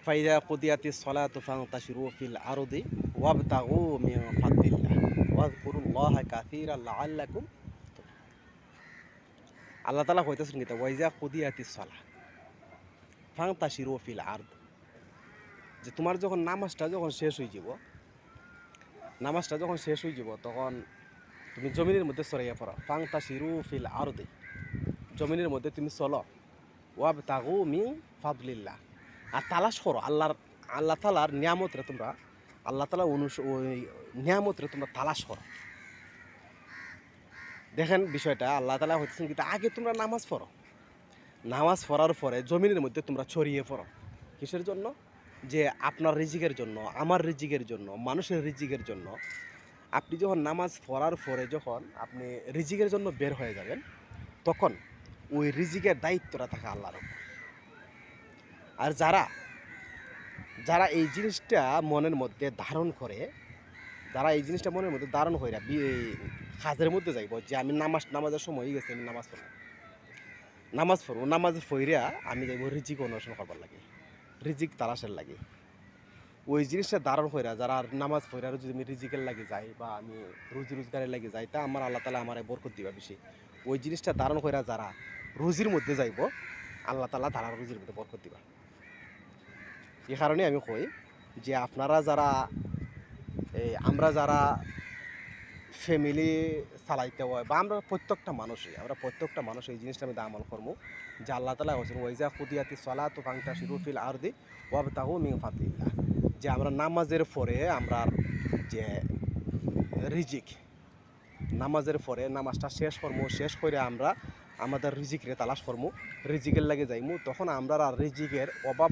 ফাইদা কুদিয়াতিস সালাতু ফান্তাশিরু ফিল আরদি ওয়াবতাগু মিন ফাদলিল্লাহ ওয়াযকুরুল্লাহা কাসীরান লাআল্লাকুম তুফলিহুন। আল্লাহ তাআলা কইতেছেন কিতা ওয়াইজা কুদিয়াতিস সালাহ ফান্তাশিরু ফিল আরদ, যে তোমার যখন নামাজটা যখন শেষ হয়ে যাব, তখন তুমি জমিনের মধ্যে ছড়াইয়া পড়ো। ফান্তাশিরু ফিল আরদি, জমিনের মধ্যে তুমি চলো। ওয়াবতাগু মিন ফাদলিল্লাহ, আর তালাশ করো আল্লাহ তাআলার নিয়ামতরে তোমরা, আল্লাহ তাআলা ওই নিয়ামতরে তোমরা তালাশ করো। দেখেন বিষয়টা, আল্লাহ তাআলা হচ্ছেন কিন্তু আগে তোমরা নামাজ পড়ো, নামাজ পড়ার পরে জমিনের মধ্যে তোমরা ছড়িয়ে পড়ো। কিসের জন্য? যে আপনার রিজিকের জন্য, আমার রিজিকের জন্য, মানুষের রিজিকের জন্য। আপনি যখন নামাজ পড়ার পরে যখন আপনি রিজিকের জন্য বের হয়ে যাবেন, তখন ওই রিজিকের দায়িত্বটা থাকে আল্লাহর উপর। আর যারা এই জিনিসটা মনের মধ্যে ধারণ করে, যারা এই জিনিসটা মনের মধ্যে ধারণ করে কাজের মধ্যে যাইব, যে আমি নামাজের সময় হয়ে গেছে, আমি নামাজ পড়বো, নামাজ পড়িয়া আমি যাইব রিজিক অন্বেষণ করবার লাগে, রিজিক তালাশের লাগে। ওই জিনিসটা ধারণ করে যারা নামাজ পড়ে আর যদি আমি রিজিকের লাগে যাই বা আমি রুজি রোজগারের লাগে যাই, তা আমার আল্লাহ তাআলা আমার বরকত দিবা বেশি। ওই জিনিসটা ধারণ করে যারা রুজির মধ্যে যাইব, আল্লাহ তাআলা তারা রুজির মধ্যে বরকত দিবা। এই কারণে আমি কই যে আপনারা যারা আমরা যারা ফ্যামিলি চালাইতে হয়, বা আমরা প্রত্যেকটা মানুষ এই জিনিসটা আমি আমল করবো, যে আল্লাহ তাআলা বলছেন ওয়াইজা কুদিয়াতিস সালাতু ফান্তাশিরু ফিল আরদি ওয়াবতাগু মিন ফাদলিল্লাহ, যে আমরা নামাজের পরে আমরা যে রিজিক, নামাজের পরে নামাজটা শেষ করে আমরা আমাদের রিজিকরে তালাশ করবো, রিজিকের লাগে যাইমু, তখন আমরা আর রিজিকের অভাব